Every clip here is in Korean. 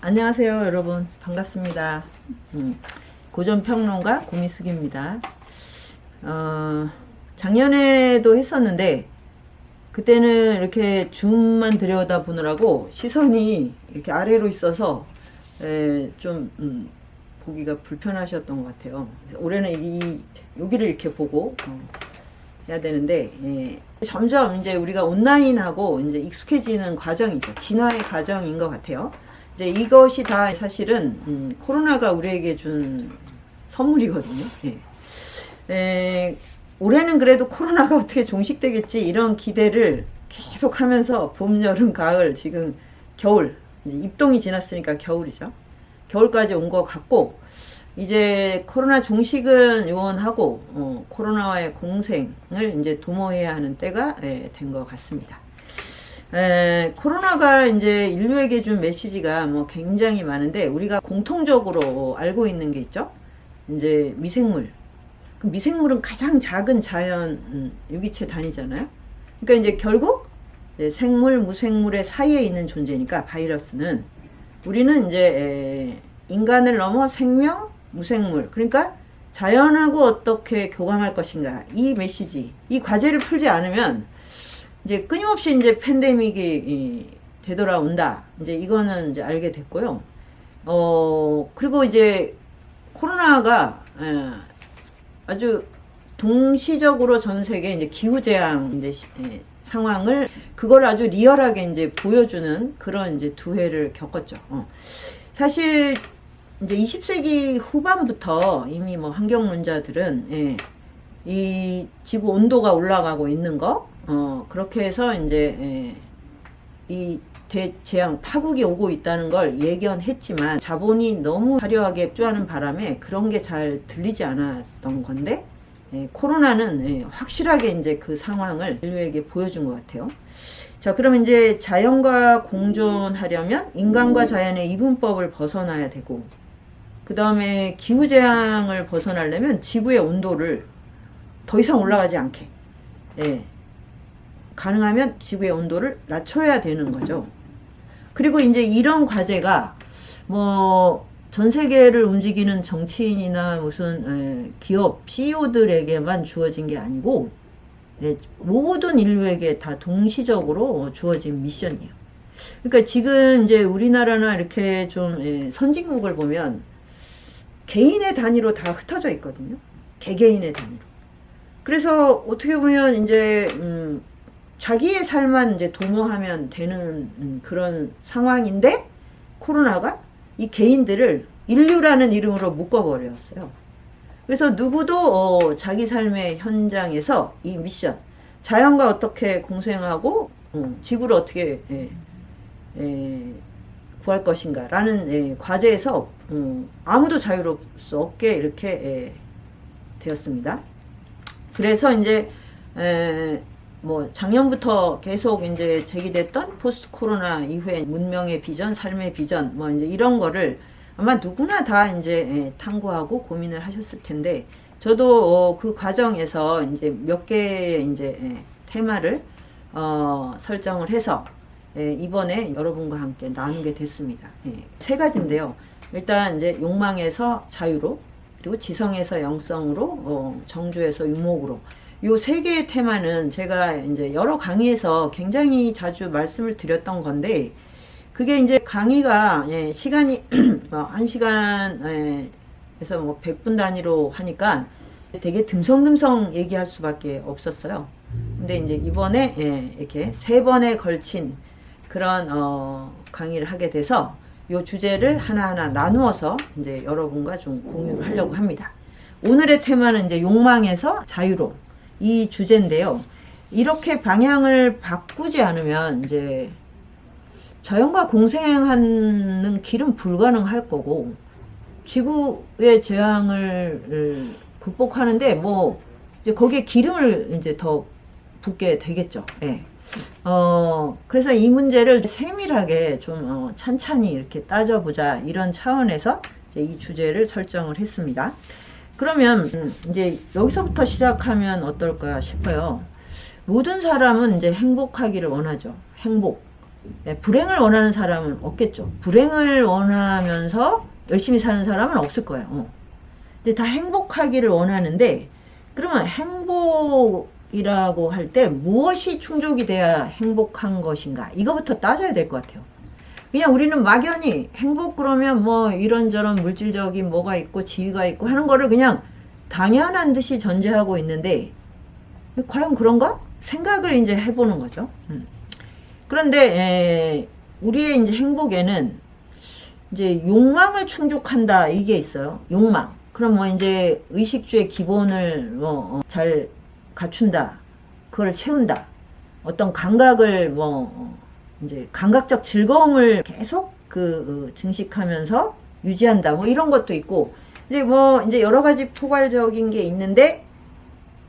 안녕하세요 여러분, 반갑습니다. 고전평론가 고미숙입니다. 작년에도 했었는데 그때는 이렇게 줌만 들여다보느라고 시선이 이렇게 아래로 있어서 좀 보기가 불편하셨던 것 같아요. 올해는 여기를 이렇게 보고 해야 되는데, 점점 이제 우리가 온라인하고 이제 익숙해지는 과정이죠. 진화의 과정인 것 같아요. 이제 이것이 다 사실은 코로나가 우리에게 준 선물이거든요. 올해는 그래도 코로나가 어떻게 종식되겠지 이런 기대를 계속 하면서 봄, 여름, 가을, 지금 겨울, 이제 입동이 지났으니까 겨울이죠. 겨울까지 온 것 같고, 이제 코로나 종식은 요원하고 코로나와의 공생을 이제 도모해야 하는 때가 된 것 같습니다. 코로나가 이제 인류에게 준 메시지가 뭐 굉장히 많은데, 우리가 공통적으로 알고 있는 게 있죠. 이제 미생물. 그 미생물은 가장 작은 자연 유기체 단위잖아요. 그러니까 이제 결국 생물, 무생물의 사이에 있는 존재니까 바이러스는, 우리는 이제 인간을 넘어 생명, 무생물, 그러니까 자연하고 어떻게 교감할 것인가, 이 메시지, 이 과제를 풀지 않으면 이제 끊임없이 이제 팬데믹이 되돌아온다. 이제 이거는 이제 알게 됐고요. 그리고 이제 코로나가 아주 동시적으로 전 세계 이제 기후재앙 이제 상황을, 그걸 아주 리얼하게 이제 보여주는 그런 이제 두 해를 겪었죠. 사실 이제 20세기 후반부터 이미 뭐 환경론자들은 이 지구 온도가 올라가고 있는 거, 그렇게 해서 이제 이 대재앙 파국이 오고 있다는 걸 예견했지만, 자본이 너무 화려하게 입주하는 바람에 그런 게 잘 들리지 않았던 건데, 코로나는 확실하게 이제 그 상황을 인류에게 보여준 것 같아요. 자, 그럼 이제 자연과 공존하려면 인간과 자연의 이분법을 벗어나야 되고, 그 다음에 기후재앙을 벗어나려면 지구의 온도를 더 이상 올라가지 않게, 가능하면 지구의 온도를 낮춰야 되는 거죠. 그리고 이제 이런 과제가 뭐 전 세계를 움직이는 정치인이나 무슨 기업 CEO들에게만 주어진 게 아니고, 모든 인류에게 다 동시적으로 주어진 미션이에요. 그러니까 지금 이제 우리나라나 이렇게 좀 선진국을 보면 개인의 단위로 다 흩어져 있거든요. 개개인의 단위로. 그래서 어떻게 보면 이제 자기의 삶만 이제 도모하면 되는 그런 상황인데, 코로나가 이 개인들을 인류라는 이름으로 묶어버렸어요. 그래서 누구도 자기 삶의 현장에서 이 미션, 자연과 어떻게 공생하고 지구를 어떻게 구할 것인가 라는 과제에서 아무도 자유로울 수 없게 이렇게 되었습니다. 그래서 이제 뭐 작년부터 계속 이제 제기됐던 포스트 코로나 이후에 문명의 비전, 삶의 비전, 뭐 이제 이런 거를 아마 누구나 다 이제 탐구하고 고민을 하셨을 텐데, 저도 그 과정에서 이제 몇 개의 이제 테마를 설정을 해서 이번에 여러분과 함께 나누게 됐습니다. 세 가지인데요. 일단 이제 욕망에서 자유로, 그리고 지성에서 영성으로, 정주에서 유목으로, 요 세 개의 테마는 제가 이제 여러 강의에서 굉장히 자주 말씀을 드렸던 건데, 그게 이제 강의가 시간이 1시간에서 뭐 100분 단위로 하니까 되게 듬성듬성 얘기할 수밖에 없었어요. 근데 이제 이번에 이렇게 3번에 걸친 그런 강의를 하게 돼서 요 주제를 하나하나 나누어서 이제 여러분과 좀 공유를 하려고 합니다. 오늘의 테마는 이제 욕망에서 자유로, 이 주제인데요. 이렇게 방향을 바꾸지 않으면 이제 자연과 공생하는 길은 불가능할 거고, 지구의 재앙을 극복하는데 뭐 이제 거기에 기름을 이제 더 붓게 되겠죠. 그래서 이 문제를 세밀하게 좀 찬찬히 이렇게 따져보자, 이런 차원에서 이제 이 주제를 설정을 했습니다. 그러면 이제 여기서부터 시작하면 어떨까 싶어요. 모든 사람은 이제 행복하기를 원하죠. 행복. 예, 불행을 원하는 사람은 없겠죠. 불행을 원하면서 열심히 사는 사람은 없을 거예요. 근데 다 행복하기를 원하는데, 그러면 행복이라고 할 때 무엇이 충족이 돼야 행복한 것인가? 이거부터 따져야 될 것 같아요. 그냥 우리는 막연히 행복 그러면 뭐 이런저런 물질적인 뭐가 있고 지위가 있고 하는 거를 그냥 당연한 듯이 전제하고 있는데, 과연 그런가? 생각을 이제 해보는 거죠. 그런데 우리의 이제 행복에는 이제 욕망을 충족한다 이게 있어요. 욕망. 그럼 뭐 이제 의식주의 기본을 뭐 잘 갖춘다. 그걸 채운다. 어떤 감각을 뭐 이제 감각적 즐거움을 계속 증식하면서 유지한다. 뭐 이런 것도 있고, 이제 뭐 이제 여러 가지 포괄적인 게 있는데,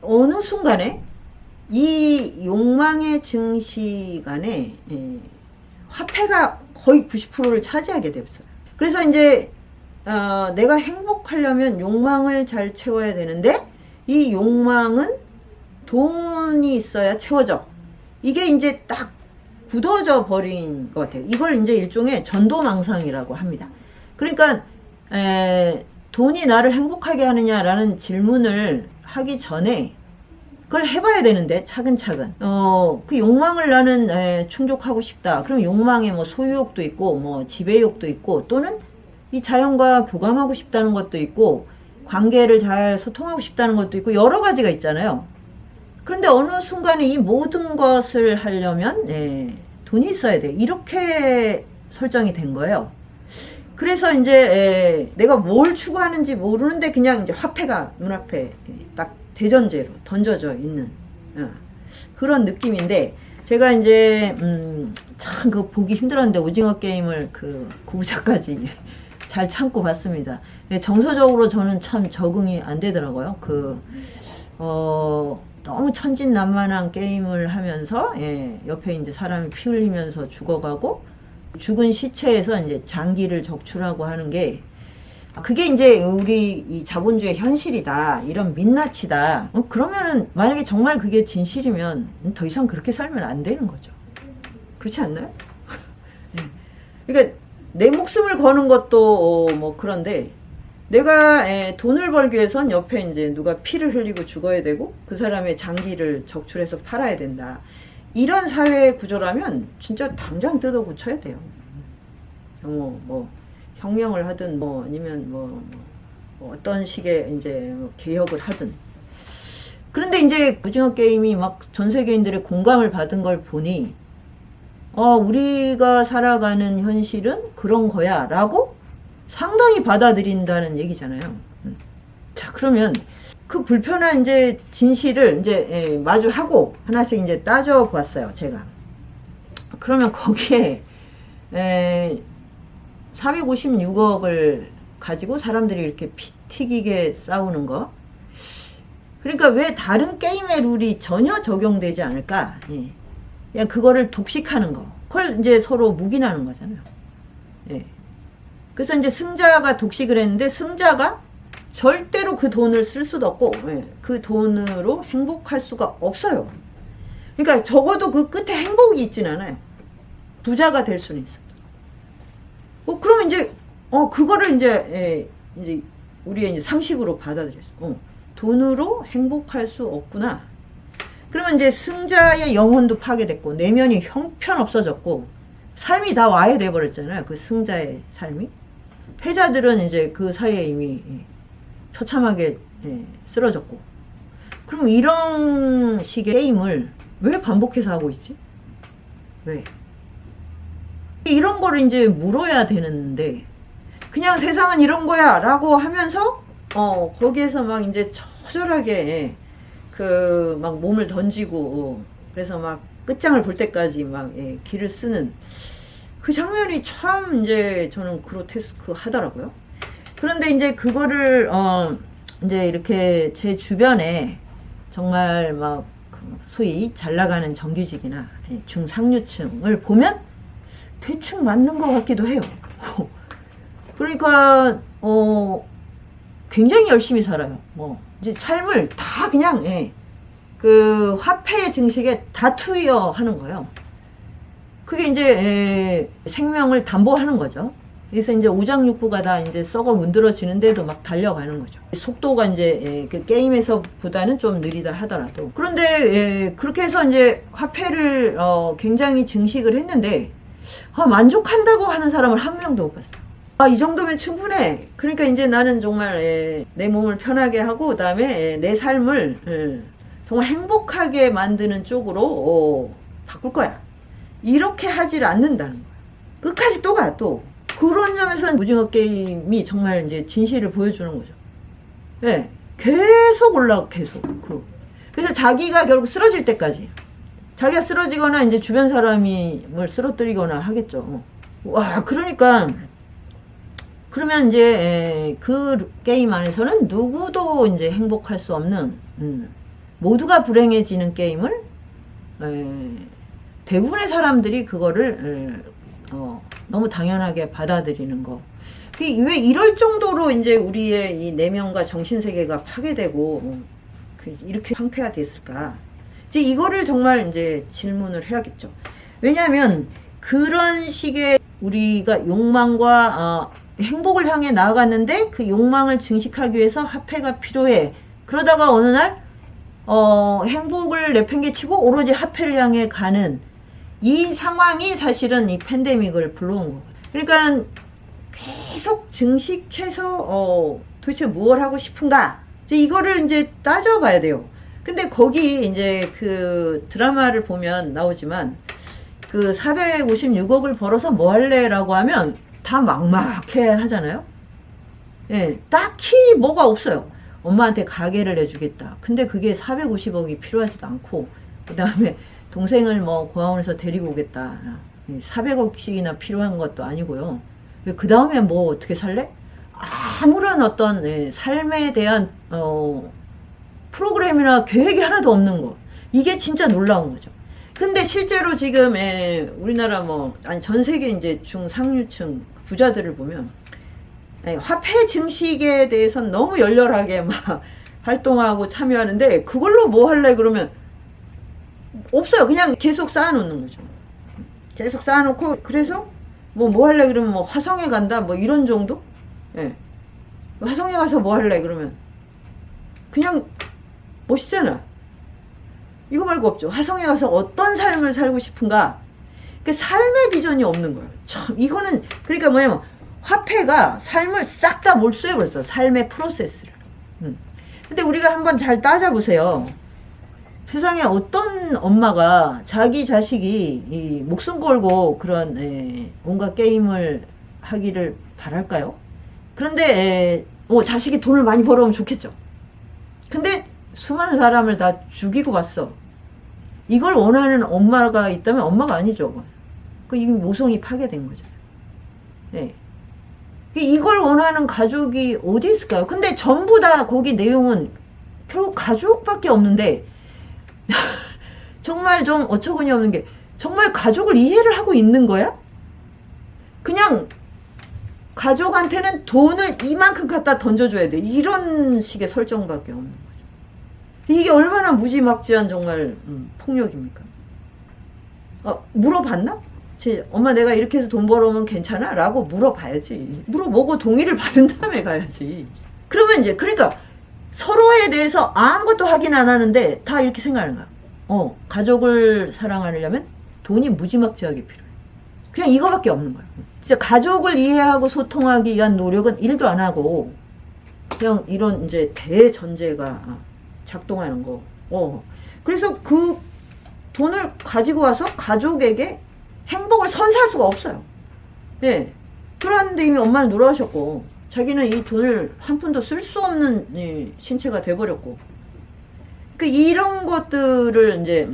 어느 순간에 이 욕망의 증식 안에 화폐가 거의 90%를 차지하게 됐어요. 그래서 이제 내가 행복하려면 욕망을 잘 채워야 되는데, 이 욕망은 돈이 있어야 채워져. 이게 이제 딱 굳어져 버린 것 같아요. 이걸 이제 일종의 전도망상이라고 합니다. 그러니까 돈이 나를 행복하게 하느냐라는 질문을 하기 전에 그걸 해봐야 되는데, 차근차근 그 욕망을 나는 충족하고 싶다. 그럼 욕망에 뭐 소유욕도 있고 뭐 지배욕도 있고, 또는 이 자연과 교감하고 싶다는 것도 있고, 관계를 잘 소통하고 싶다는 것도 있고, 여러 가지가 있잖아요. 그런데 어느 순간에 이 모든 것을 하려면 돈이 있어야 돼. 이렇게 설정이 된 거예요. 그래서 이제 내가 뭘 추구하는지 모르는데 그냥 이제 화폐가 눈앞에 딱 대전제로 던져져 있는 그런 느낌인데, 제가 이제 참 그 보기 힘들었는데 오징어 게임을 그 9부작까지 잘 참고 봤습니다. 정서적으로 저는 참 적응이 안 되더라고요. 너무 천진난만한 게임을 하면서 옆에 이제 사람이 피 흘리면서 죽어가고, 죽은 시체에서 이제 장기를 적출하고 하는 게, 그게 이제 우리 이 자본주의 현실이다, 이런 민낯이다. 그러면은 만약에 정말 그게 진실이면 더 이상 그렇게 살면 안 되는 거죠. 그렇지 않나요? 그러니까 내 목숨을 거는 것도 뭐 그런데, 내가 돈을 벌기 위해선 옆에 이제 누가 피를 흘리고 죽어야 되고, 그 사람의 장기를 적출해서 팔아야 된다. 이런 사회 구조라면 진짜 당장 뜯어 고쳐야 돼요. 뭐 혁명을 하든 뭐 아니면 뭐 어떤 식의 이제 개혁을 하든. 그런데 이제 오징어 게임이 막 전 세계인들의 공감을 받은 걸 보니, 우리가 살아가는 현실은 그런 거야 라고 상당히 받아들인다는 얘기잖아요. 자, 그러면 그 불편한 이제 진실을 이제 마주하고 하나씩 이제 따져봤어요, 제가. 그러면 거기에 456억을 가지고 사람들이 이렇게 피 튀기게 싸우는 거. 그러니까 왜 다른 게임의 룰이 전혀 적용되지 않을까? 그냥 그거를 독식하는 거. 그걸 이제 서로 묵인하는 거잖아요. 그래서 이제 승자가 독식을 했는데, 승자가 절대로 그 돈을 쓸 수도 없고, 그 돈으로 행복할 수가 없어요. 그러니까 적어도 그 끝에 행복이 있진 않아요. 부자가 될 수는 있어. 그러면 이제, 그거를 이제 우리의 이제 상식으로 받아들였어. 돈으로 행복할 수 없구나. 그러면 이제 승자의 영혼도 파괴됐고, 내면이 형편없어졌고, 삶이 다 와해돼 버렸잖아요. 그 승자의 삶이. 패자들은 이제 그 사이에 이미 처참하게 쓰러졌고. 그럼 이런 식의 게임을 왜 반복해서 하고 있지? 왜? 이런 거를 이제 물어야 되는데, 그냥 세상은 이런 거야 라고 하면서 거기에서 막 이제 처절하게 막 몸을 던지고, 그래서 막 끝장을 볼 때까지 막 기를 쓰는 그 장면이 참 이제 저는 그로테스크 하더라고요. 그런데 이제 그거를 이제 이렇게 제 주변에 정말 막 소위 잘 나가는 정규직이나 중상류층을 보면 대충 맞는 것 같기도 해요. 그러니까 굉장히 열심히 살아요. 이제 삶을 다 그냥 그 화폐의 증식에 다 투여하는 거예요. 그게 이제 생명을 담보하는 거죠. 그래서 이제 오장육부가 다 이제 썩어 문드러지는데도 막 달려가는 거죠. 속도가 이제 그 게임에서보다는 좀 느리다 하더라도. 그런데 그렇게 해서 이제 화폐를 굉장히 증식을 했는데 만족한다고 하는 사람을 한 명도 못 봤어요. 이 정도면 충분해. 그러니까 이제 나는 정말 내 몸을 편하게 하고 그다음에 내 삶을 정말 행복하게 만드는 쪽으로 바꿀 거야. 이렇게 하질 않는다는 거야. 끝까지 또 가, 또. 그런 점에서는 오징어 게임이 정말 이제 진실을 보여주는 거죠. 네. 계속 올라가, 계속. 그래서 자기가 결국 쓰러질 때까지. 자기가 쓰러지거나 이제 주변 사람이 뭘 쓰러뜨리거나 하겠죠. 와, 그러니까, 그러면 이제 그 게임 안에서는 누구도 이제 행복할 수 없는, 모두가 불행해지는 게임을, 대부분의 사람들이 그거를 너무 당연하게 받아들이는 거. 왜 이럴 정도로 이제 우리의 이 내면과 정신세계가 파괴되고 이렇게 황폐화 됐을까? 이제 이거를 정말 이제 질문을 해야겠죠. 왜냐하면 그런 식의 우리가 욕망과 행복을 향해 나아갔는데 그 욕망을 증식하기 위해서 화폐가 필요해. 그러다가 어느 날 행복을 내팽개치고 오로지 화폐를 향해 가는 이 상황이 사실은 이 팬데믹을 불러온 거예요. 그러니까 계속 증식해서 도대체 무엇을 하고 싶은가? 이제 이거를 이제 따져봐야 돼요. 근데 거기 이제 그 드라마를 보면 나오지만 그 456억을 벌어서 뭐 할래라고 하면 다 막막해 하잖아요. 예, 딱히 뭐가 없어요. 엄마한테 가게를 해주겠다. 근데 그게 450억이 필요하지도 않고 그 다음에 동생을 뭐 고아원에서 데리고 오겠다. 400억씩이나 필요한 것도 아니고요. 그 다음에 뭐 어떻게 살래? 아무런 어떤 삶에 대한 프로그램이나 계획이 하나도 없는 거. 이게 진짜 놀라운 거죠. 근데 실제로 지금 우리나라 아니 전 세계 이제 중상류층 부자들을 보면 화폐 증식에 대해서는 너무 열렬하게 막 활동하고 참여하는데 그걸로 뭐 할래 그러면 없어요. 그냥 계속 쌓아놓는 거죠. 계속 쌓아놓고 그래서 뭐 할래 그러면 화성에 간다 뭐 이런 정도? 예. 화성에 가서 뭐 할래 그러면 그냥 멋있잖아. 이거 말고 없죠. 화성에 가서 어떤 삶을 살고 싶은가? 그 삶의 비전이 없는 거예요. 참 이거는 그러니까 뭐냐면 화폐가 삶을 싹 다 몰수해버렸어. 삶의 프로세스를. 근데 우리가 한번 잘 따져보세요. 세상에 어떤 엄마가 자기 자식이 이 목숨 걸고 그런 온갖 게임을 하기를 바랄까요? 그런데 자식이 돈을 많이 벌어오면 좋겠죠. 근데 수많은 사람을 다 죽이고 봤어. 이걸 원하는 엄마가 있다면 엄마가 아니죠. 이 모성이 파괴된 거잖아요. 네. 이걸 원하는 가족이 어디 있을까요? 근데 전부 다 거기 내용은 결국 가족밖에 없는데 정말 좀 어처구니 없는 게 정말 가족을 이해를 하고 있는 거야? 그냥 가족한테는 돈을 이만큼 갖다 던져줘야 돼. 이런 식의 설정밖에 없는 거죠. 이게 얼마나 무지막지한 정말 폭력입니까? 물어봤나? 엄마 내가 이렇게 해서 돈 벌어오면 괜찮아? 라고 물어봐야지. 물어보고 동의를 받은 다음에 가야지. 그러면 이제 그러니까 서로에 대해서 아무것도 확인 안 하는데 다 이렇게 생각하는 거야. 가족을 사랑하려면 돈이 무지막지하게 필요해. 그냥 이거밖에 없는 거야. 진짜 가족을 이해하고 소통하기 위한 노력은 1도 안 하고 그냥 이런 이제 대전제가 작동하는 거. 그래서 그 돈을 가지고 와서 가족에게 행복을 선사할 수가 없어요. 예. 그러는데 이미 엄마는 돌아가셨고 자기는 이 돈을 한 푼도 쓸 수 없는 신체가 돼버렸고 이런 것들을 이제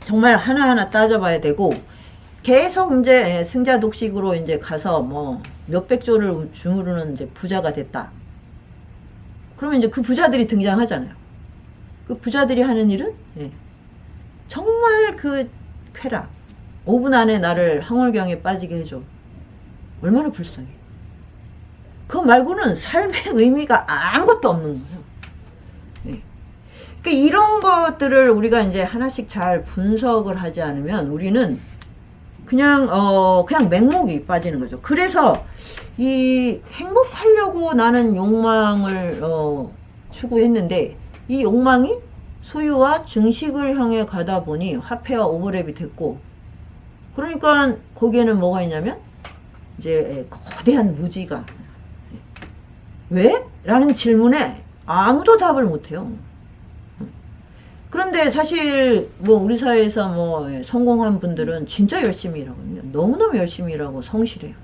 정말 하나하나 따져봐야 되고 계속 이제 승자 독식으로 이제 가서 몇백 조를 주무르는 이제 부자가 됐다. 그러면 이제 그 부자들이 등장하잖아요. 그 부자들이 하는 일은 정말 그 쾌락. 5분 안에 나를 황홀경에 빠지게 해줘. 얼마나 불쌍해. 그거 말고는 삶의 의미가 아무것도 없는 거예요. 네. 그러니까 이런 것들을 우리가 이제 하나씩 잘 분석을 하지 않으면 우리는 그냥 맹목이 빠지는 거죠. 그래서 이 행복하려고 나는 욕망을 추구했는데 이 욕망이 소유와 증식을 향해 가다 보니 화폐와 오버랩이 됐고, 그러니까 거기에는 뭐가 있냐면 이제 거대한 무지가, 왜? 라는 질문에 아무도 답을 못해요. 그런데 사실 뭐 우리 사회에서 뭐 성공한 분들은 진짜 열심히 일하거든요. 너무너무 열심히 일하고 성실해요.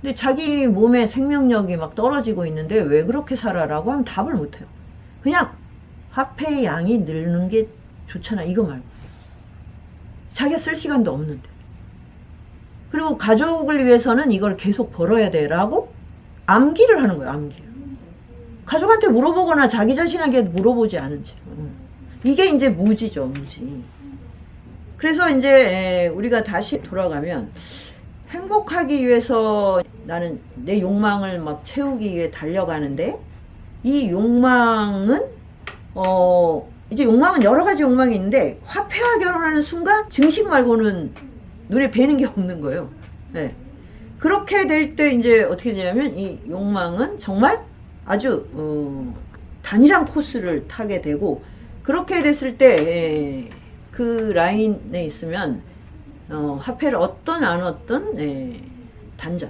근데 자기 몸에 생명력이 막 떨어지고 있는데 왜 그렇게 살아라고 하면 답을 못해요. 그냥 화폐의 양이 늘는 게 좋잖아, 이거 말고. 자기가 쓸 시간도 없는데. 그리고 가족을 위해서는 이걸 계속 벌어야 돼 라고 암기를 하는 거예요. 암기를. 가족한테 물어보거나 자기 자신에게 물어보지 않은 채. 이게 이제 무지죠, 무지. 그래서 이제 우리가 다시 돌아가면 행복하기 위해서 나는 내 욕망을 막 채우기 위해 달려가는데, 이 욕망은 이제 욕망은 여러 가지 욕망이 있는데 화폐와 결혼하는 순간 증식 말고는 눈에 뵈는 게 없는 거예요. 네. 그렇게 될 때 이제 어떻게 되냐면 이 욕망은 정말 아주 단일한 코스를 타게 되고, 그렇게 됐을 때 그 라인에 있으면 화폐를 얻든 안 얻든 단절,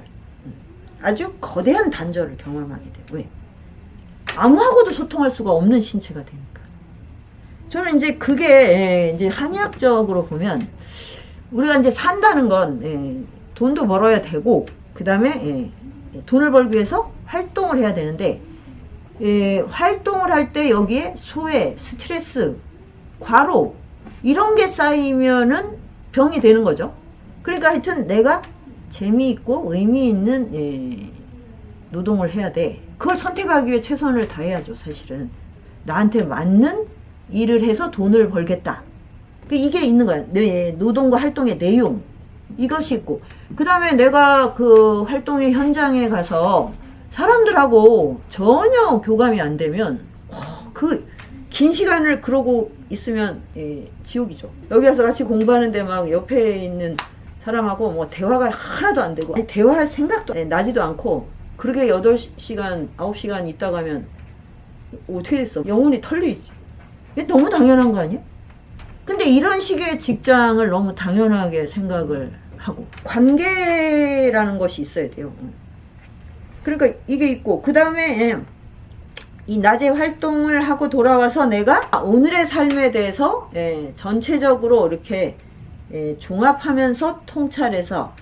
아주 거대한 단절을 경험하게 돼요. 왜? 아무하고도 소통할 수가 없는 신체가 되니까. 저는 이제 그게 이제 한의학적으로 보면 우리가 이제 산다는 건 돈도 벌어야 되고, 그 다음에 돈을 벌기 위해서 활동을 해야 되는데, 활동을 할 때 여기에 소외, 스트레스, 과로 이런 게 쌓이면은 병이 되는 거죠. 그러니까 하여튼 내가 재미있고 의미 있는 노동을 해야 돼. 그걸 선택하기 위해 최선을 다해야죠. 사실은 나한테 맞는 일을 해서 돈을 벌겠다. 이게 있는 거야. 내 노동과 활동의 내용, 이것이 있고, 그 다음에 내가 그 활동의 현장에 가서 사람들하고 전혀 교감이 안 되면 그 긴 시간을 그러고 있으면 지옥이죠. 여기 와서 같이 공부하는데 막 옆에 있는 사람하고 뭐 대화가 하나도 안 되고, 아니, 대화할 생각도 나지도 않고, 그렇게 8시간 9시간 있다 가면 어떻게 됐어? 영혼이 털리지. 이게 너무 당연한 거 아니야? 근데 이런 식의 직장을 너무 당연하게 생각을 하고, 관계라는 것이 있어야 돼요. 그러니까 이게 있고, 그 다음에 이 낮에 활동을 하고 돌아와서 내가 오늘의 삶에 대해서 전체적으로 이렇게 종합하면서 통찰해서,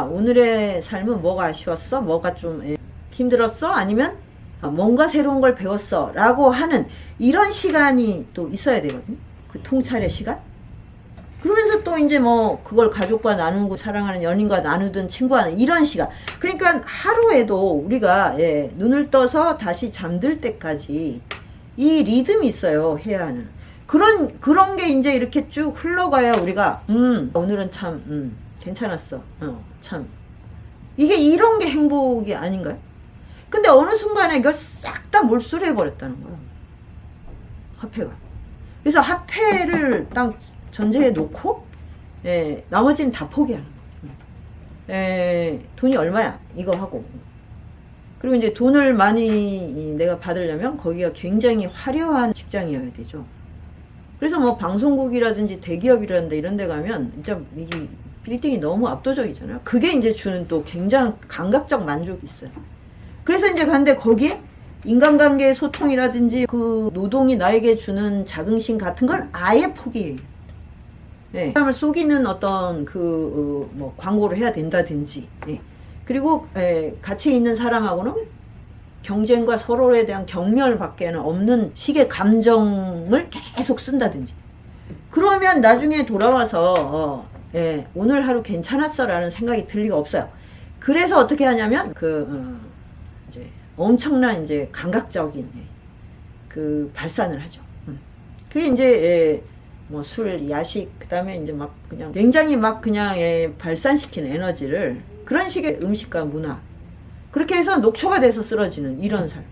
오늘의 삶은 뭐가 아쉬웠어? 뭐가 좀 힘들었어? 아니면 뭔가 새로운 걸 배웠어? 라고 하는 이런 시간이 또 있어야 되거든요. 그 통찰의 시간? 그러면서 또 이제 뭐 그걸 가족과 나누고 사랑하는 연인과 나누든 친구와 이런 시간. 그러니까 하루에도 우리가 눈을 떠서 다시 잠들 때까지 이 리듬이 있어요. 해야 하는. 그런 게 이제 이렇게 쭉 흘러가야 우리가 오늘은 참 괜찮았어. 참. 이게 이런 게 행복이 아닌가요? 근데 어느 순간에 이걸 싹 다 몰수를 해버렸다는 거예요. 화폐가. 그래서 화폐를 딱 전제해 놓고 나머지는 다 포기하는 거예요. 돈이 얼마야? 이거 하고. 그리고 이제 돈을 많이 내가 받으려면 거기가 굉장히 화려한 직장이어야 되죠. 그래서 뭐 방송국이라든지 대기업이라든지 이런 데 가면 진짜 이 빌딩이 너무 압도적이잖아요. 그게 이제 주는 또 굉장한 감각적 만족이 있어요. 그래서 이제 갔는데 거기에 인간관계의 소통이라든지 그 노동이 나에게 주는 자긍심 같은 걸 아예 포기해요. 사람을 속이는 어떤 뭐 광고를 해야 된다든지, 그리고 같이 있는 사람하고는 경쟁과 서로에 대한 경멸밖에는 없는 식의 감정을 계속 쓴다든지, 그러면 나중에 돌아와서 오늘 하루 괜찮았어 라는 생각이 들 리가 없어요. 그래서 어떻게 하냐면 이제 엄청난 이제 감각적인 그 발산을 하죠. 그게 이제 뭐 술, 야식, 그 다음에 이제 막 그냥 굉장히 막 그냥 발산시키는 에너지를, 그런 식의 음식과 문화, 그렇게 해서 녹초가 돼서 쓰러지는 이런 삶.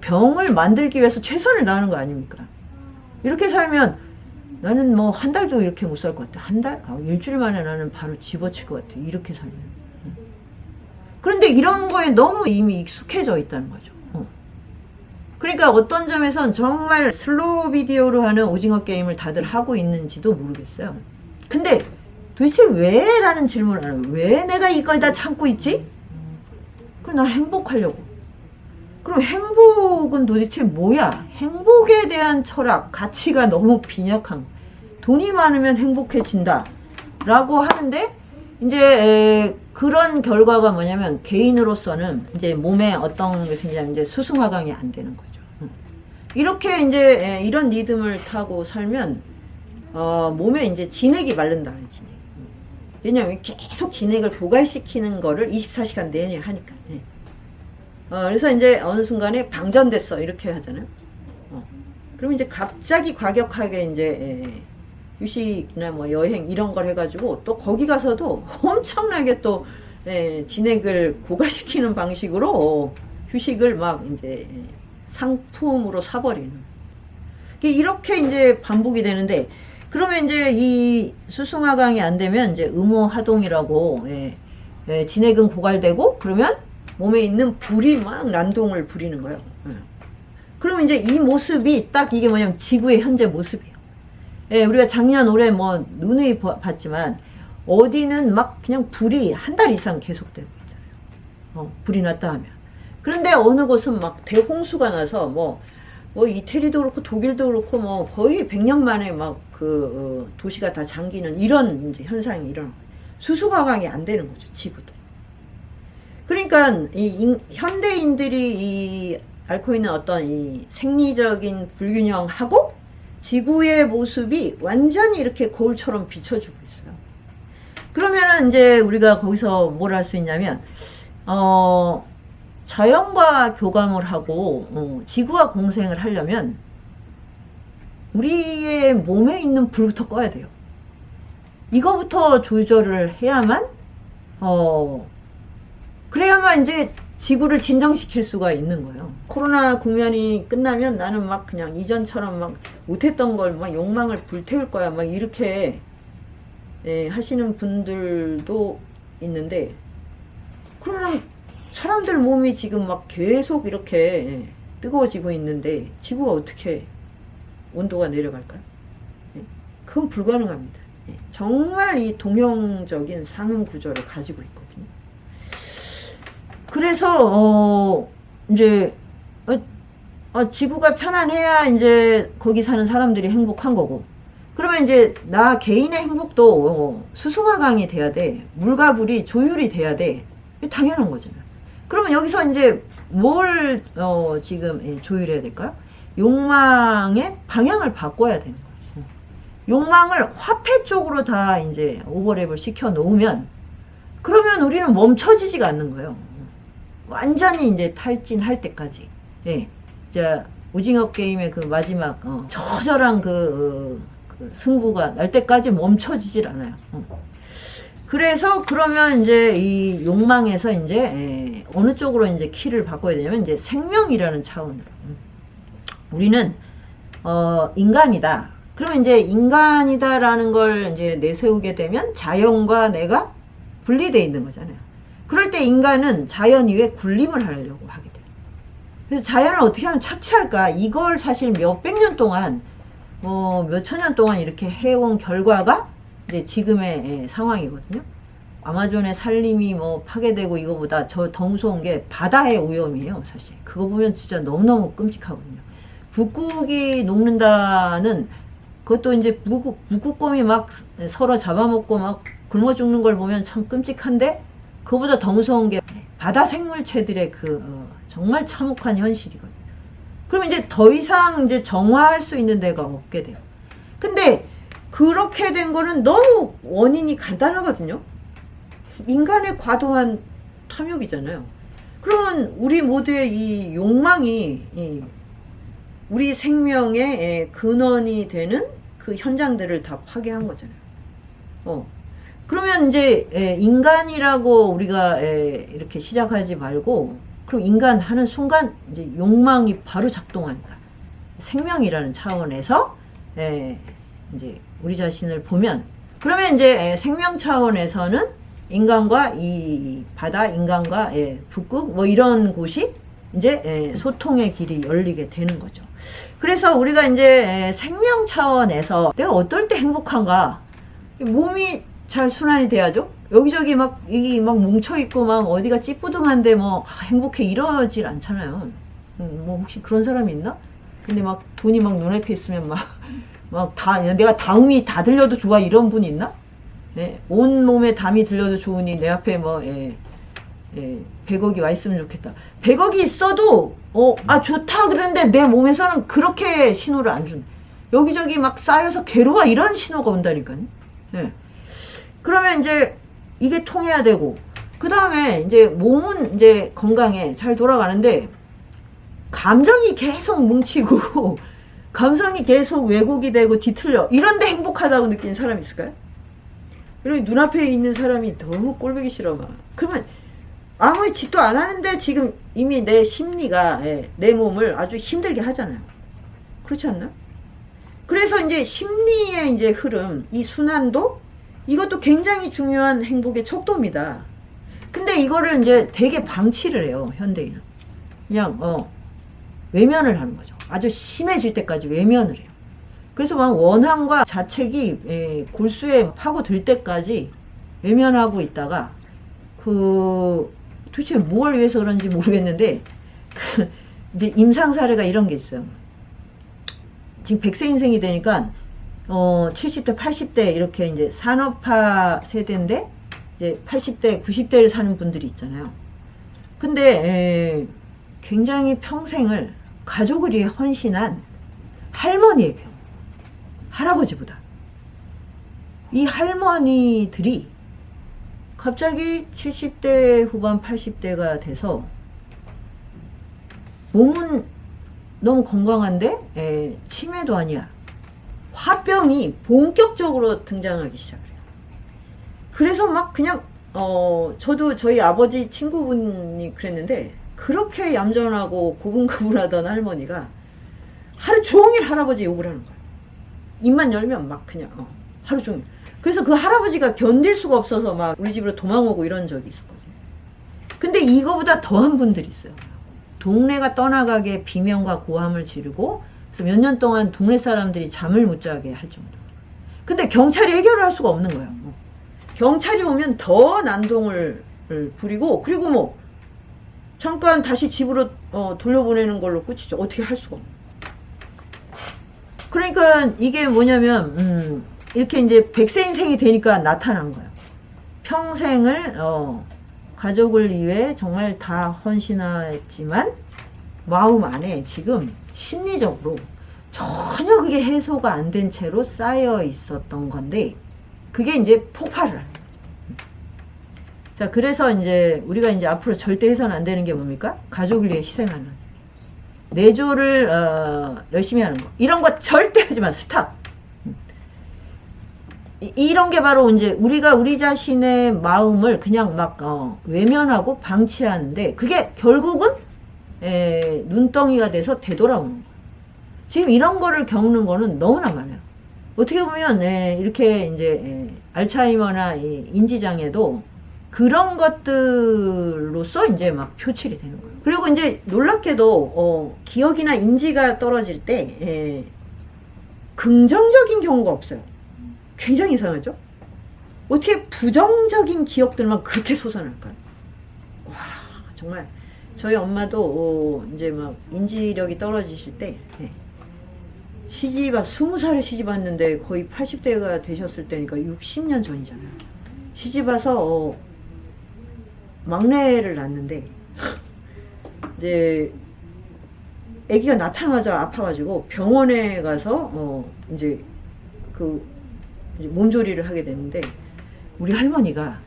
병을 만들기 위해서 최선을 다하는 거 아닙니까? 이렇게 살면 나는 뭐 한 달도 이렇게 못 살 것 같아. 한 달? 일주일 만에 나는 바로 집어칠 것 같아. 이렇게 살면. 그런데 이런 거에 너무 이미 익숙해져 있다는 거죠. 그러니까 어떤 점에선 정말 슬로우 비디오로 하는 오징어 게임을 다들 하고 있는지도 모르겠어요. 근데 도대체 왜? 라는 질문을 하는 거예요. 왜 내가 이걸 다 참고 있지? 그럼 난 행복하려고. 그럼 행복은 도대체 뭐야? 행복에 대한 철학, 가치가 너무 빈약한 거예요. 돈이 많으면 행복해진다 라고 하는데 이제 그런 결과가 뭐냐면 개인으로서는 이제 몸에 어떤 것이 생기냐면 이제 수승화강이 안 되는 거죠. 이렇게 이제 이런 리듬을 타고 살면 몸에 이제 진액이 마른다는 진액. 왜냐하면 계속 진액을 보관시키는 거를 24시간 내내 하니까. 그래서 이제 어느 순간에 방전됐어 이렇게 하잖아요. 그럼 이제 갑자기 과격하게 이제 휴식이나 뭐 여행 이런 걸 해가지고 또 거기 가서도 엄청나게 또 진액을 고갈시키는 방식으로 휴식을 막 이제 상품으로 사버리는. 이렇게 이제 반복이 되는데 그러면 이제 이 수승화강이 안 되면 이제 음호하동이라고 진액은 고갈되고 그러면 몸에 있는 불이 막 난동을 부리는 거예요. 그러면 이제 이 모습이 딱 이게 뭐냐면 지구의 현재 모습이에요. 우리가 작년 올해 뭐 누누이 봤지만 어디는 막 그냥 불이 한 달 이상 계속되고 있잖아요. 불이 났다 하면. 그런데 어느 곳은 막 대홍수가 나서 뭐 이태리도 그렇고 독일도 그렇고 뭐 거의 100년 만에 막 도시가 다 잠기는 이런 이제 현상이 일어나요. 수승화강이 안 되는 거죠, 지구도. 그러니까 이 현대인들이 앓고 있는 어떤 이 생리적인 불균형하고 지구의 모습이 완전히 이렇게 거울처럼 비춰주고 있어요. 그러면은 이제 우리가 거기서 뭘 할 수 있냐면 자연과 교감을 하고 지구와 공생을 하려면 우리의 몸에 있는 불부터 꺼야 돼요. 이거부터 조절을 해야만 그래야만 이제 지구를 진정시킬 수가 있는 거예요. 코로나 국면이 끝나면 나는 막 그냥 이전처럼 막 못했던 걸 막 욕망을 불태울 거야 막 이렇게 하시는 분들도 있는데 그러면 사람들 몸이 지금 막 계속 이렇게 뜨거워지고 있는데 지구가 어떻게 온도가 내려갈까요? 그건 불가능합니다. 정말 이 동형적인 상응 구조를 가지고 있거든요. 그래서 이제 지구가 편안해야 이제 거기 사는 사람들이 행복한 거고 그러면 이제 나 개인의 행복도 수승화강이 돼야 돼. 물과 불이 조율이 돼야 돼. 당연한 거잖아요. 그러면 여기서 이제 뭘 지금 조율해야 될까요? 욕망의 방향을 바꿔야 되는 거예요. 욕망을 화폐 쪽으로 다 이제 오버랩을 시켜 놓으면 그러면 우리는 멈춰지지가 않는 거예요. 완전히 이제 탈진할 때까지. 자, 오징어 게임의 그 마지막 처절한 그 승부가 날 때까지 멈춰지질 않아요. 그래서 그러면 이제 이 욕망에서 이제 어느 쪽으로 이제 키를 바꿔야 되냐면 이제 생명이라는 차원으로. 우리는 인간이다. 그러면 이제 인간이다라는 걸 이제 내세우게 되면 자연과 내가 분리되어 있는 거잖아요. 그럴 때 인간은 자연 위에 군림을 하려고 하게 돼요. 그래서 자연을 어떻게 하면 착취할까? 이걸 사실 몇백 년 동안 몇천 년 동안 이렇게 해온 결과가 이제 지금의 상황이거든요. 아마존의 산림이 뭐 파괴되고 이거보다 더 무서운 게 바다의 오염이에요, 사실. 그거 보면 진짜 너무너무 끔찍하거든요. 북극이 녹는다는 그것도 이제 북극곰이 막 서로 잡아먹고 막 굶어 죽는 걸 보면 참 끔찍한데 그거보다 더 무서운 게 바다 생물체들의 정말 참혹한 현실이거든요. 그럼 이제 더 이상 이제 정화할 수 있는 데가 없게 돼요. 근데 그렇게 된 거는 너무 원인이 간단하거든요. 인간의 과도한 탐욕이잖아요. 그러면 우리 모두의 이 욕망이 우리 생명의 근원이 되는 그 현장들을 다 파괴한 거잖아요. 그러면 이제 인간이라고 우리가 이렇게 시작하지 말고 그럼 인간 하는 순간 이제 욕망이 바로 작동한다. 생명이라는 차원에서 이제 우리 자신을 보면, 그러면 이제 생명 차원에서는 인간과 이 바다, 인간과 북극 뭐 이런 곳이 이제 소통의 길이 열리게 되는 거죠. 그래서 우리가 이제 생명 차원에서 내가 어떨 때 행복한가, 몸이 잘 순환이 돼야죠. 여기저기 막 이게 막 뭉쳐 있고 막 어디가 찌뿌둥한데 뭐 행복해 이러질 않잖아요. 뭐 혹시 그런 사람이 있나? 근데 막 돈이 막 눈앞에 있으면 막 다 내가 다음이 다 들려도 좋아 이런 분 있나? 네, 온 몸에 담이 들려도 좋으니 내 앞에 뭐 100억이 와 있으면 좋겠다. 100억이 있어도 좋다 그러는데 내 몸에서는 그렇게 신호를 안 준. 여기저기 막 쌓여서 괴로워 이런 신호가 온다니까요. 네. 그러면 이제 이게 통해야 되고, 그 다음에 이제 몸은 이제 건강에 잘 돌아가는데 감정이 계속 뭉치고 감성이 계속 왜곡이 되고 뒤틀려 이런데 행복하다고 느끼는 사람이 있을까요? 그리고 눈앞에 있는 사람이 너무 꼴보기 싫어 막. 그러면 아무리 짓도 안 하는데 지금 이미 내 심리가 내 몸을 아주 힘들게 하잖아요. 그렇지 않나? 그래서 이제 심리의 이제 흐름, 이 순환도 이것도 굉장히 중요한 행복의 척도입니다. 근데 이거를 이제 되게 방치를 해요, 현대인은. 그냥 외면을 하는 거죠. 아주 심해질 때까지 외면을 해요. 그래서 막 원함과 자책이 골수에 파고들 때까지 외면하고 있다가 도대체 뭘 위해서 그런지 모르겠는데 이제 임상 사례가 이런 게 있어요. 지금 100세 인생이 되니까 70대, 80대 이렇게 이제 산업화 세대인데 이제 80대, 90대를 사는 분들이 있잖아요. 근데 굉장히 평생을 가족을 위해 헌신한 할머니의 경우, 할아버지보다 이 할머니들이 갑자기 70대 후반 80대가 돼서 몸은 너무 건강한데 치매도 아니야. 화병이 본격적으로 등장하기 시작해요. 그래서 막 그냥 저도 저희 아버지 친구분이 그랬는데 그렇게 얌전하고 고분고분하던 할머니가 하루 종일 할아버지 욕을 하는 거예요. 입만 열면 막 그냥 하루 종일. 그래서 그 할아버지가 견딜 수가 없어서 막 우리 집으로 도망오고 이런 적이 있었거든요. 근데 이거보다 더한 분들이 있어요. 동네가 떠나가게 비명과 고함을 지르고 그래서 몇 년 동안 동네 사람들이 잠을 못 자게 할 정도. 근데 경찰이 해결을 할 수가 없는 거예요. 경찰이 오면 더 난동을 부리고 그리고 뭐 잠깐 다시 집으로 돌려보내는 걸로 끝이죠. 어떻게 할 수가 없는. 그러니까 이게 뭐냐면 이렇게 이제 100세 인생이 되니까 나타난 거예요. 평생을 가족을 위해 정말 다 헌신했지만 마음 안에 지금 심리적으로 전혀 그게 해소가 안 된 채로 쌓여 있었던 건데 그게 이제 폭발을 하는 거죠. 자, 그래서 이제 우리가 이제 앞으로 절대 해서는 안 되는 게 뭡니까? 가족을 위해 희생하는 내조를 열심히 하는 거. 이런 거 절대 하지 마. 스탑. 이런 게 바로 이제 우리가 우리 자신의 마음을 그냥 막 외면하고 방치하는데 그게 결국은 눈덩이가 돼서 되돌아오는 거예요. 지금 이런 거를 겪는 거는 너무나 많아요. 어떻게 보면 이렇게 이제 알츠하이머나 인지장애도 그런 것들로서 이제 막 표출이 되는 거예요. 그리고 이제 놀랍게도 기억이나 인지가 떨어질 때 긍정적인 경우가 없어요. 굉장히 이상하죠? 어떻게 부정적인 기억들만 그렇게 솟아날까요? 와, 정말 저희 엄마도 이제 막 인지력이 떨어지실 때 시집 20살에 시집 왔는데 거의 80대가 되셨을 때니까 60년 전이잖아요. 시집 와서 막내를 낳았는데 이제 아기가 나타나자 아파가지고 병원에 가서 이제 몸조리를 하게 됐는데 우리 할머니가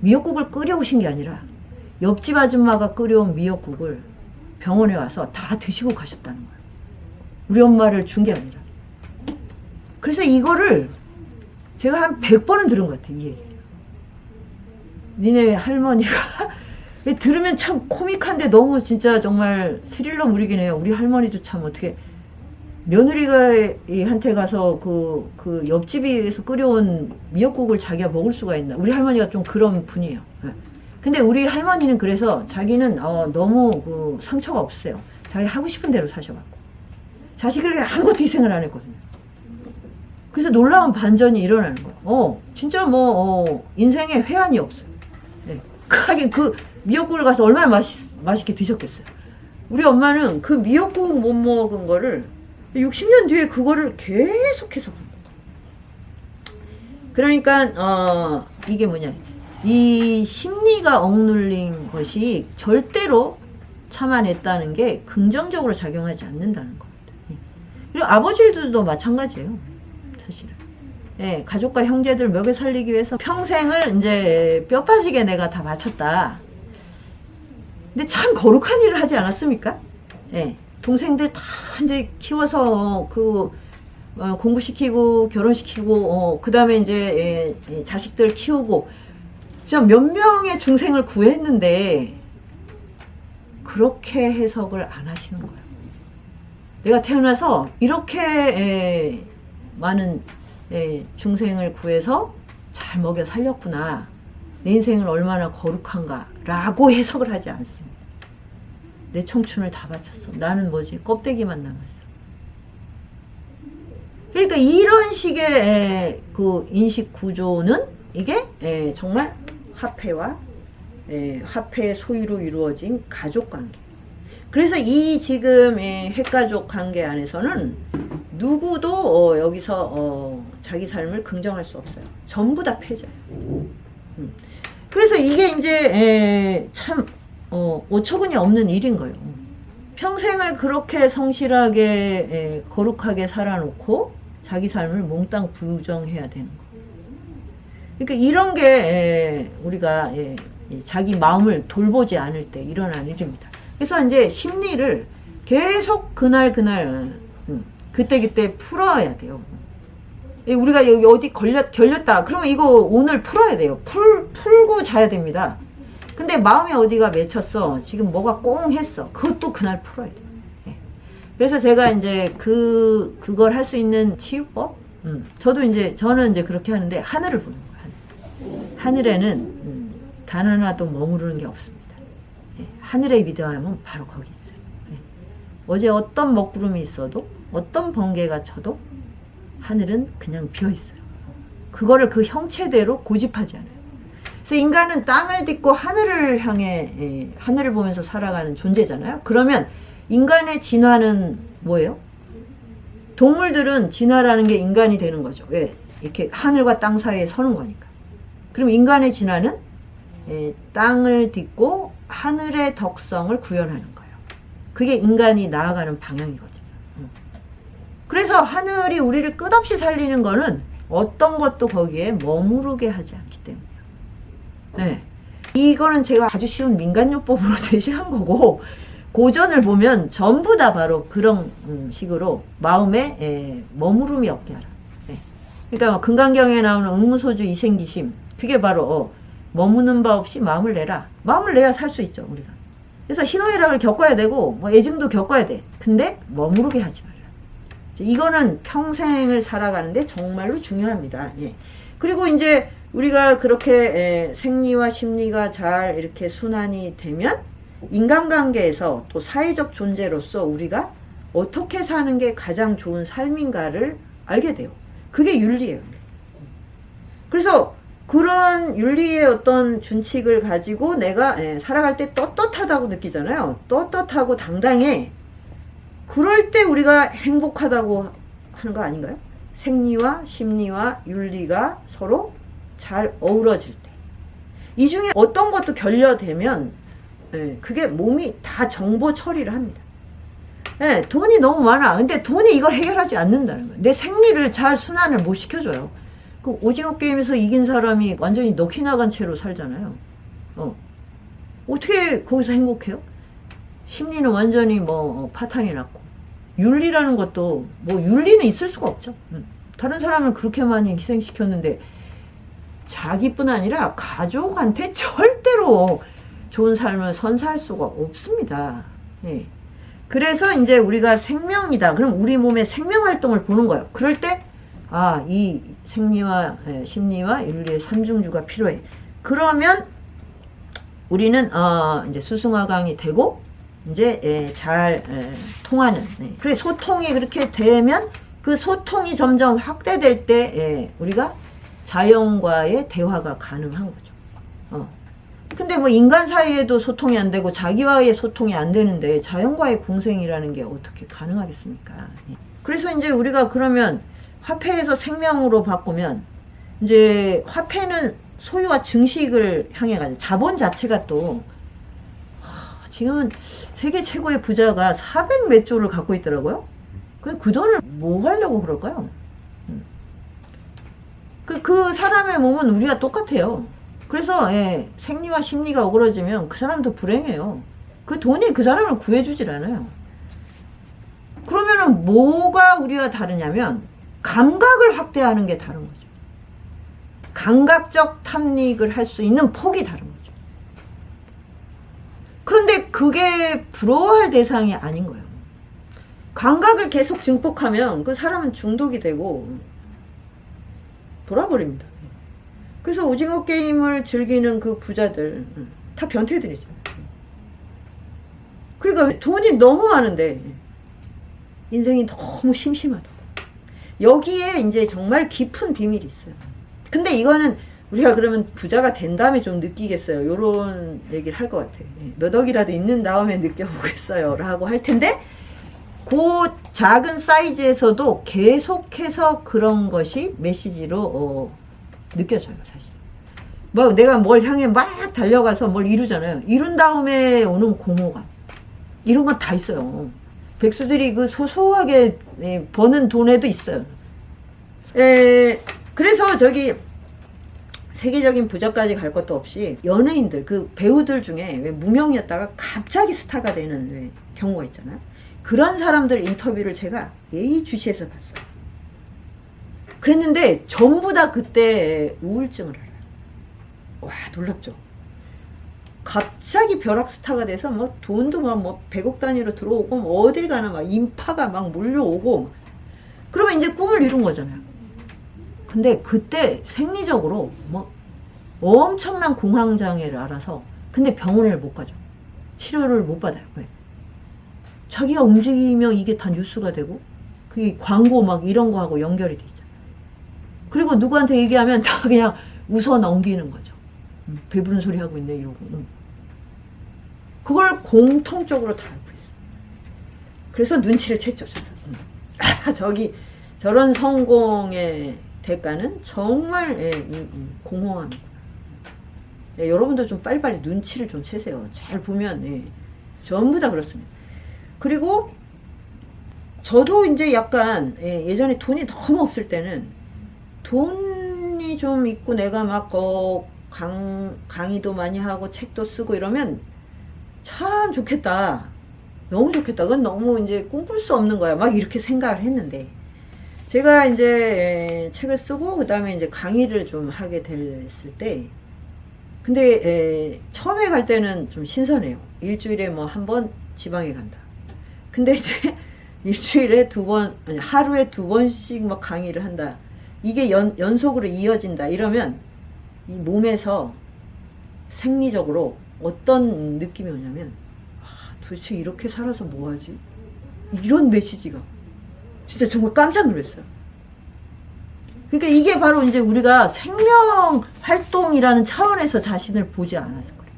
미역국을 끓여오신 게 아니라 옆집 아줌마가 끓여온 미역국을 병원에 와서 다 드시고 가셨다는 거예요. 우리 엄마를 준 게 아니라. 그래서 이거를 제가 한 100번은 들은 것 같아요. 이 얘기를. 니네 할머니가 들으면 참 코믹한데 너무 진짜 정말 스릴러 무리긴 해요. 우리 할머니도 참 어떻게 며느리가 한테 가서 그 옆집에서 끓여온 미역국을 자기가 먹을 수가 있나. 우리 할머니가 좀 그런 분이에요. 예. 근데 우리 할머니는 그래서 자기는 너무 그 상처가 없으세요. 자기 하고 싶은 대로 사셔갖고 자식을 위해 아무것도 희생을 안 했거든요. 그래서 놀라운 반전이 일어나는 거예요. 진짜 인생에 회한이 없어요. 네. 하긴 그 미역국을 가서 얼마나 맛있게 드셨겠어요. 우리 엄마는 그 미역국 못 먹은 거를 60년 뒤에 그거를 계속해서 그러니까 이게 뭐냐, 이 심리가 억눌린 것이 절대로 참아냈다는 게 긍정적으로 작용하지 않는다는 겁니다. 그리고 아버지들도 마찬가지예요. 사실은. 예, 가족과 형제들 먹여 살리기 위해서 평생을 이제 뼈 빠지게 내가 다 바쳤다. 근데 참 거룩한 일을 하지 않았습니까? 예, 동생들 다 이제 키워서 공부시키고 결혼시키고 그 다음에 이제 자식들 키우고 진짜 몇 명의 중생을 구했는데 그렇게 해석을 안 하시는 거예요. 내가 태어나서 이렇게 많은 중생을 구해서 잘 먹여 살렸구나. 내 인생은 얼마나 거룩한가 라고 해석을 하지 않습니다. 내 청춘을 다 바쳤어. 나는 뭐지? 껍데기만 남았어. 그러니까 이런 식의 그 인식 구조는 이게 정말 화폐의 소유로 이루어진 가족관계. 그래서 이 지금 핵가족 관계 안에서는 누구도 여기서 자기 삶을 긍정할 수 없어요. 전부 다 패자예요. 그래서 이게 이제 참 어처구니 없는 일인 거예요. 평생을 그렇게 성실하게 거룩하게 살아놓고 자기 삶을 몽땅 부정해야 되는 거. 그러니까 이런 게 우리가 자기 마음을 돌보지 않을 때 일어나는 일입니다. 그래서 이제 심리를 계속 그날 그때 풀어야 돼요. 우리가 여기 어디 걸렸다. 그러면 이거 오늘 풀어야 돼요. 풀고 자야 됩니다. 근데 마음이 어디가 맺혔어. 지금 뭐가 꽁 했어. 그것도 그날 풀어야 돼요. 그래서 제가 이제 그걸 할 수 있는 치유법? 저는 이제 그렇게 하는데 하늘을 보는 거예요. 하늘에는 단 하나도 머무르는 게 없습니다. 하늘에 믿어야면 바로 거기 있어요. 어제 어떤 먹구름이 있어도 어떤 번개가 쳐도 하늘은 그냥 비어있어요. 그거를 그 형체대로 고집하지 않아요. 그래서 인간은 땅을 딛고 하늘을 향해 하늘을 보면서 살아가는 존재잖아요. 그러면 인간의 진화는 뭐예요? 동물들은 진화라는 게 인간이 되는 거죠. 왜? 이렇게 하늘과 땅 사이에 서는 거니까. 그럼 인간의 진화는 땅을 딛고 하늘의 덕성을 구현하는 거예요. 그게 인간이 나아가는 방향이거든요. 그래서 하늘이 우리를 끝없이 살리는 거는 어떤 것도 거기에 머무르게 하지 않기 때문이에요. 네. 이거는 제가 아주 쉬운 민간요법으로 제시한 거고, 고전을 보면 전부 다 바로 그런 식으로 마음에 머무름이 없게 하라. 네. 그러니까 금강경에 나오는 응무소주 이생기심, 그게 바로 머무는 바 없이 마음을 내라. 마음을 내야 살 수 있죠, 우리가. 그래서 희노애락을 겪어야 되고 애증도 겪어야 돼. 근데 머무르게 하지 말라. 이거는 평생을 살아가는데 정말로 중요합니다. 예. 그리고 이제 우리가 그렇게 생리와 심리가 잘 이렇게 순환이 되면 인간관계에서 또 사회적 존재로서 우리가 어떻게 사는 게 가장 좋은 삶인가를 알게 돼요. 그게 윤리예요. 그래서 그런 윤리의 어떤 준칙을 가지고 내가 살아갈 때 떳떳하다고 느끼잖아요. 떳떳하고 당당해. 그럴 때 우리가 행복하다고 하는 거 아닌가요? 생리와 심리와 윤리가 서로 잘 어우러질 때. 이 중에 어떤 것도 결여되면 그게 몸이 다 정보 처리를 합니다. 돈이 너무 많아. 근데 돈이 이걸 해결하지 않는다는 거예요. 내 생리를 잘 순환을 못 시켜줘요. 그 오징어 게임에서 이긴 사람이 완전히 넋이 나간 채로 살잖아요. 어떻게 거기서 행복해요? 심리는 완전히 파탄이 났고, 윤리라는 것도 윤리는 있을 수가 없죠. 다른 사람을 그렇게 많이 희생시켰는데 자기뿐 아니라 가족한테 절대로 좋은 삶을 선사할 수가 없습니다. 예. 그래서 이제 우리가 생명이다. 그럼 우리 몸의 생명 활동을 보는 거예요. 그럴 때, 아, 이 생리와 심리와 윤리의 삼중주가 필요해. 그러면 우리는 이제 수승화강이 되고 이제 잘 통하는. 그래 소통이 그렇게 되면 그 소통이 점점 확대될 때 우리가 자연과의 대화가 가능한 거죠. 근데 뭐 인간 사이에도 소통이 안 되고 자기와의 소통이 안 되는데 자연과의 공생이라는 게 어떻게 가능하겠습니까? 그래서 이제 우리가 그러면 화폐에서 생명으로 바꾸면 이제 화폐는 소유와 증식을 향해 가죠. 자본 자체가 또 지금은 세계 최고의 부자가 400 몇 조를 갖고 있더라고요. 그 돈을 뭐 하려고 그럴까요? 그 사람의 몸은 우리가 똑같아요. 그래서 생리와 심리가 어그러지면 그 사람도 불행해요. 그 돈이 그 사람을 구해주질 않아요. 그러면은 뭐가 우리가 다르냐면 감각을 확대하는 게 다른 거죠. 감각적 탐닉을 할 수 있는 폭이 다른 거죠. 그런데 그게 부러워할 대상이 아닌 거예요. 감각을 계속 증폭하면 그 사람은 중독이 되고 돌아버립니다. 그래서 오징어 게임을 즐기는 그 부자들 다 변태들이죠. 그러니까 돈이 너무 많은데 인생이 너무 심심하다. 여기에 이제 정말 깊은 비밀이 있어요. 근데 이거는 우리가 그러면 부자가 된 다음에 좀 느끼겠어요. 요런 얘기를 할 것 같아요. 몇 억이라도 있는 다음에 느껴보겠어요. 라고 할 텐데 그 작은 사이즈에서도 계속해서 그런 것이 메시지로 느껴져요, 사실. 뭐 내가 뭘 향해 막 달려가서 뭘 이루잖아요. 이룬 다음에 오는 공허감. 이런 건 다 있어요. 백수들이 그 소소하게 버는 돈에도 있어요. 그래서 저기 세계적인 부자까지 갈 것도 없이 연예인들, 그 배우들 중에 왜 무명이었다가 갑자기 스타가 되는 왜 경우가 있잖아요. 그런 사람들 인터뷰를 제가 예의주시해서 봤어요. 그랬는데 전부 다 그때 우울증을 알아요. 와, 놀랍죠. 갑자기 벼락 스타가 돼서 뭐 돈도 막 뭐 100억 단위로 들어오고 뭐 어딜 가나 막 인파가 막 몰려오고 그러면 이제 꿈을 이룬 거잖아요. 근데 그때 생리적으로 뭐 엄청난 공황장애를 알아서 근데 병원을 못 가죠. 치료를 못 받아요. 왜? 자기가 움직이면 이게 다 뉴스가 되고 그게 광고 막 이런 거하고 연결이 돼 있잖아요. 그리고 누구한테 얘기하면 다 그냥 웃어 넘기는 거죠. 배부른 소리 하고 있네 이러고. 그걸 공통적으로 다 알고 있어요. 그래서 눈치를 챘죠. 저기 저런 성공의 대가는 정말 공허함이구나. 여러분도 좀 빨리빨리 눈치를 좀 채세요. 잘 보면 전부 다 그렇습니다. 그리고 저도 이제 약간 예전에 돈이 너무 없을 때는 돈이 좀 있고 내가 막 강의도 많이 하고 책도 쓰고 이러면 참 좋겠다. 너무 좋겠다. 그건 너무 이제 꿈꿀 수 없는 거야. 막 이렇게 생각을 했는데 제가 이제 책을 쓰고 그 다음에 이제 강의를 좀 하게 됐을 때 근데 처음에 갈 때는 좀 신선해요. 일주일에 뭐 한 번 지방에 간다. 근데 이제 일주일에 아니 하루에 2번씩 막 강의를 한다. 이게 연속으로 이어진다. 이러면 이 몸에서 생리적으로 어떤 느낌이 오냐면 도대체 이렇게 살아서 뭐하지? 이런 메시지가 진짜 정말 깜짝 놀랐어요. 그러니까 이게 바로 이제 우리가 생명 활동이라는 차원에서 자신을 보지 않아서 그래요.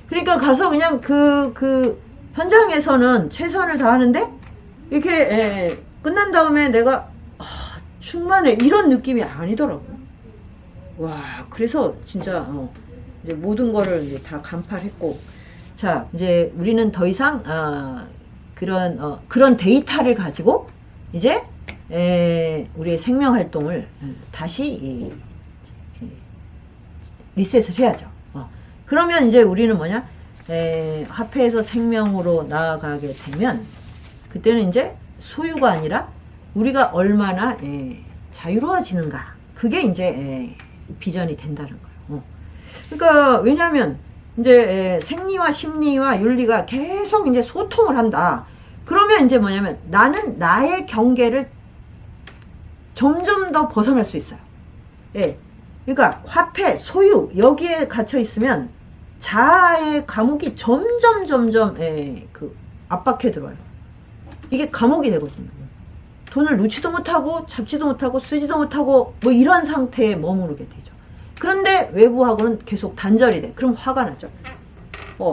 그러니까 가서 그냥 그 현장에서는 최선을 다하는데 이렇게 끝난 다음에 내가 충만해 이런 느낌이 아니더라고요. 와, 그래서 진짜 이제 모든 거를 이제 다 간파했고, 자 이제 우리는 더 이상 그런 데이터를 가지고 이제 우리의 생명 활동을 다시 리셋을 해야죠. 그러면 이제 우리는 뭐냐? 화폐에서 생명으로 나아가게 되면 그때는 이제 소유가 아니라 우리가 얼마나 자유로워지는가. 그게 이제 비전이 된다는 거예요. 그러니까 왜냐하면 이제 생리와 심리와 윤리가 계속 이제 소통을 한다. 그러면 이제 뭐냐면 나는 나의 경계를 점점 더 벗어날 수 있어요. 예. 그러니까 화폐, 소유 여기에 갇혀 있으면 자아의 감옥이 점점 그 압박해 들어와요. 이게 감옥이 되거든요. 돈을 놓지도 못하고 잡지도 못하고 쓰지도 못하고 뭐 이런 상태에 머무르게 되죠. 그런데 외부하고는 계속 단절이 돼. 그럼 화가 나죠.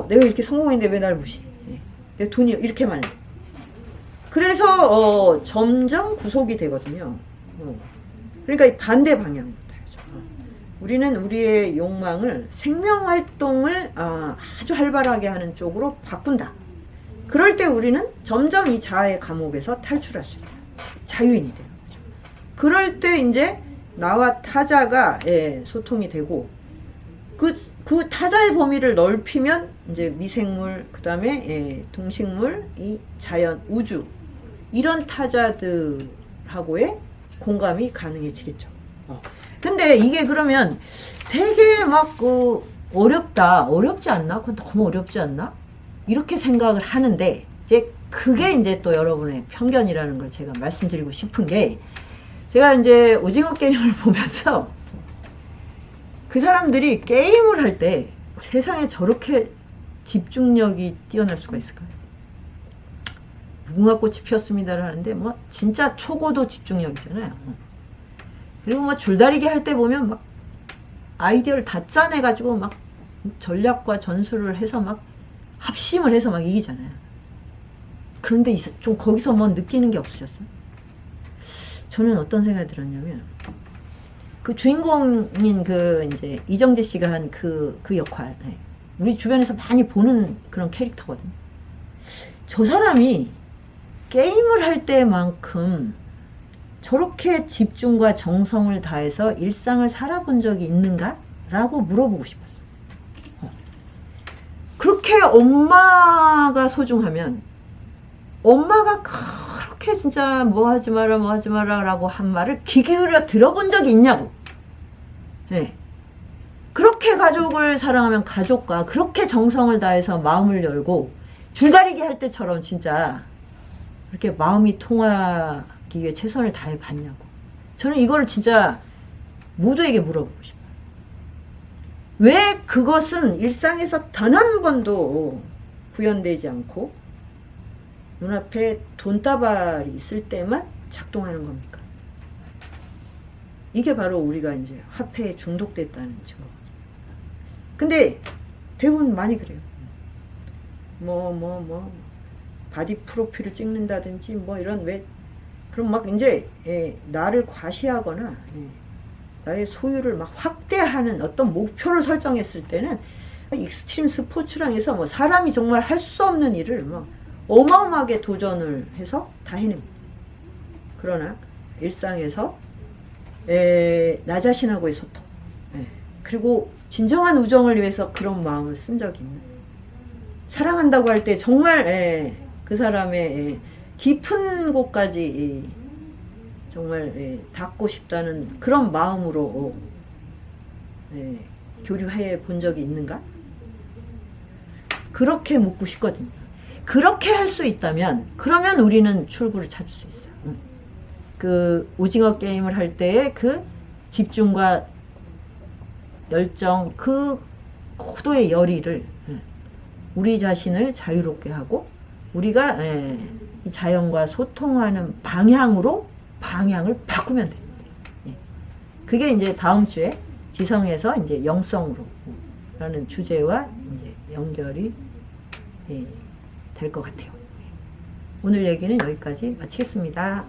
내가 이렇게 성공했는데 왜 날 무시해? 내 돈이 이렇게 많아. 그래서 점점 구속이 되거든요. 그러니까 이 반대 방향으로 타야죠. 우리는 우리의 욕망을 생명활동을 아주 활발하게 하는 쪽으로 바꾼다. 그럴 때 우리는 점점 이 자아의 감옥에서 탈출할 수 있다. 자유인이 되는 거죠. 그럴 때 이제 나와 타자가 소통이 되고 그 타자의 범위를 넓히면 이제 미생물, 그 다음에 동식물, 이 자연, 우주 이런 타자들하고의 공감이 가능해지겠죠. 근데 이게 그러면 되게 막 어렵지 않나? 그건 너무 어렵지 않나? 이렇게 생각을 하는데 이제 그게 이제 또 여러분의 편견이라는 걸 제가 말씀드리고 싶은 게, 제가 이제 오징어 게임을 보면서 그 사람들이 게임을 할 때 세상에 저렇게 집중력이 뛰어날 수가 있을까요? 무궁화꽃이 피었습니다를 하는데 뭐 진짜 초고도 집중력이잖아요. 그리고 뭐 줄다리기 할 때 보면 막 아이디어를 다 짜내가지고 막 전략과 전술을 해서 막 합심을 해서 막 이기잖아요. 그런데 좀 거기서 뭐 느끼는 게 없으셨어요? 저는 어떤 생각이 들었냐면, 그 주인공인 그 이제 이정재 씨가 한 그 역할, 우리 주변에서 많이 보는 그런 캐릭터거든요. 저 사람이 게임을 할 때만큼 저렇게 집중과 정성을 다해서 일상을 살아본 적이 있는가? 라고 물어보고 싶었어요. 그렇게 엄마가 소중하면, 엄마가 그렇게 진짜 뭐 하지 마라 라고 한 말을 귀 기울여 들어본 적이 있냐고. 네. 그렇게 가족을 사랑하면 가족과 그렇게 정성을 다해서 마음을 열고 줄다리기 할 때처럼 진짜 그렇게 마음이 통하기 위해 최선을 다해 봤냐고. 저는 이거를 진짜 모두에게 물어보고 싶어요. 왜 그것은 일상에서 단 한 번도 구현되지 않고 눈앞에 돈다발이 있을 때만 작동하는 겁니까? 이게 바로 우리가 이제 화폐에 중독됐다는 증거거든요. 근데 대부분 많이 그래요. 바디 프로필을 찍는다든지 뭐 이런, 그럼 막 이제 나를 과시하거나 나의 소유를 막 확대하는 어떤 목표를 설정했을 때는 익스트림 스포츠랑 해서 뭐 사람이 정말 할 수 없는 일을 막 어마어마하게 도전을 해서 다 해냅니다. 그러나 일상에서 나 자신하고의 소통, 그리고 진정한 우정을 위해서 그런 마음을 쓴 적이 있는, 사랑한다고 할 때 정말 그 사람의 깊은 곳까지 정말 닿고 싶다는 그런 마음으로 교류해 본 적이 있는가? 그렇게 묻고 싶거든요. 그렇게 할 수 있다면, 그러면 우리는 출구를 찾을 수 있어요. 그 오징어 게임을 할 때의 그 집중과 열정, 그 고도의 열의를 우리 자신을 자유롭게 하고 우리가 이 자연과 소통하는 방향을 바꾸면 됩니다. 그게 이제 다음 주에 지성에서 이제 영성으로 라는 주제와 이제 연결이 될 것 같아요. 오늘 얘기는 여기까지 마치겠습니다.